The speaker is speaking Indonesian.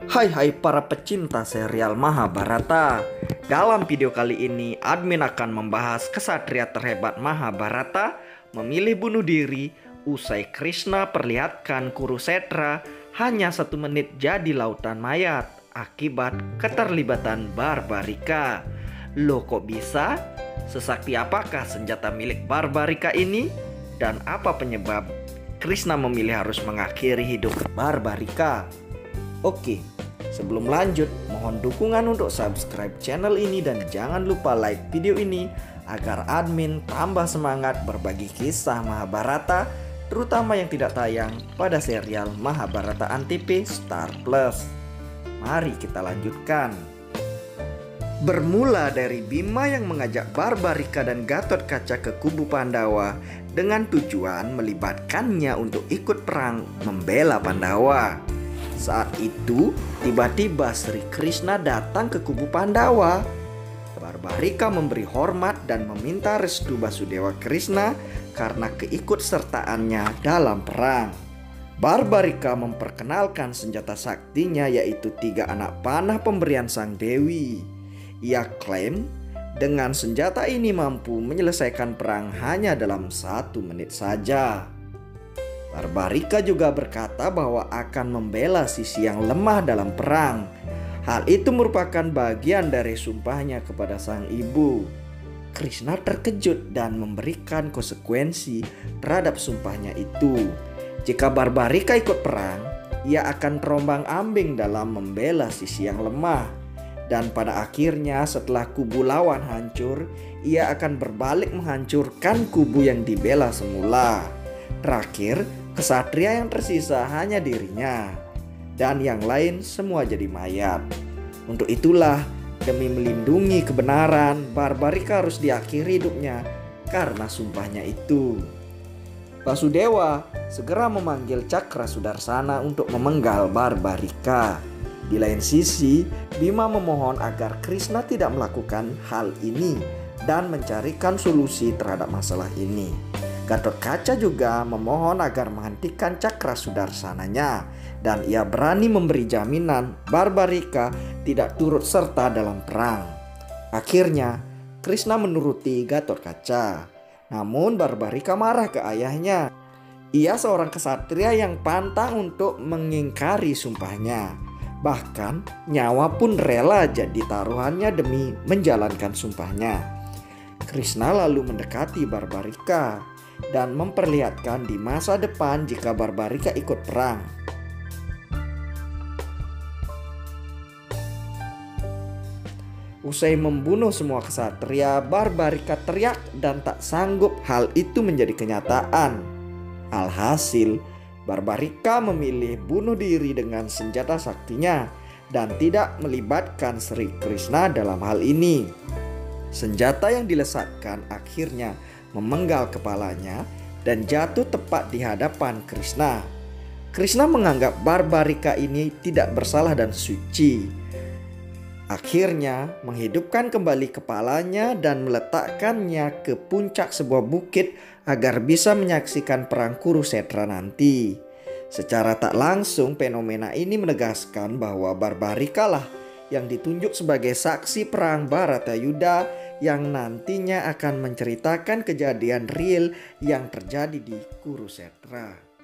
Hai para pecinta serial Mahabharata. Dalam video kali ini admin akan membahas kesatria terhebat Mahabharata memilih bunuh diri usai Krishna perlihatkan Kurusetra hanya 1 menit jadi lautan mayat akibat keterlibatan Barbarika. Loh kok bisa? Sesakti apakah senjata milik Barbarika ini? Dan apa penyebab Krishna memilih harus mengakhiri hidup Barbarika? Oke, sebelum lanjut, mohon dukungan untuk subscribe channel ini dan jangan lupa like video ini agar admin tambah semangat berbagi kisah Mahabharata, terutama yang tidak tayang pada serial Mahabharata Antv Star Plus. Mari kita lanjutkan. Bermula dari Bima yang mengajak Barbarika dan Gatotkaca ke kubu Pandawa dengan tujuan melibatkannya untuk ikut perang membela Pandawa. Saat itu, tiba-tiba Sri Krishna datang ke kubu Pandawa. Barbarika memberi hormat dan meminta restu Basudewa Krishna karena keikutsertaannya dalam perang. Barbarika memperkenalkan senjata saktinya, yaitu 3 anak panah pemberian sang dewi. Ia klaim dengan senjata ini mampu menyelesaikan perang hanya dalam 1 menit saja. Barbarika juga berkata bahwa akan membela sisi yang lemah dalam perang. Hal itu merupakan bagian dari sumpahnya kepada sang ibu. Krishna terkejut dan memberikan konsekuensi terhadap sumpahnya itu. Jika Barbarika ikut perang, ia akan terombang-ambing dalam membela sisi yang lemah. Dan pada akhirnya setelah kubu lawan hancur, ia akan berbalik menghancurkan kubu yang dibela semula. Terakhir, kesatria yang tersisa hanya dirinya, dan yang lain semua jadi mayat. Untuk itulah, demi melindungi kebenaran, Barbarika harus diakhiri hidupnya karena sumpahnya itu. Basudewa segera memanggil Cakra Sudarsana untuk memenggal Barbarika. Di lain sisi, Bima memohon agar Krishna tidak melakukan hal ini dan mencarikan solusi terhadap masalah ini. Gatotkaca juga memohon agar menghentikan Cakra Sudarsananya, dan ia berani memberi jaminan Barbarika tidak turut serta dalam perang. Akhirnya, Krishna menuruti Gatotkaca. Namun Barbarika marah ke ayahnya. Ia seorang kesatria yang pantang untuk mengingkari sumpahnya. Bahkan nyawa pun rela jadi taruhannya demi menjalankan sumpahnya. Krishna lalu mendekati Barbarika dan memperlihatkan di masa depan jika Barbarika ikut perang. Usai membunuh semua kesatria, Barbarika teriak dan tak sanggup hal itu menjadi kenyataan. Alhasil, Barbarika memilih bunuh diri dengan senjata saktinya dan tidak melibatkan Sri Krishna dalam hal ini. Senjata yang dilesatkan akhirnya memenggal kepalanya dan jatuh tepat di hadapan Krishna. Krishna menganggap Barbarika ini tidak bersalah dan suci. Akhirnya menghidupkan kembali kepalanya dan meletakkannya ke puncak sebuah bukit agar bisa menyaksikan perang Kurusetra nanti. Secara tak langsung, fenomena ini menegaskan bahwa Barbarika lah yang ditunjuk sebagai saksi perang Bharatayuddha yang nantinya akan menceritakan kejadian real yang terjadi di Kurusetra.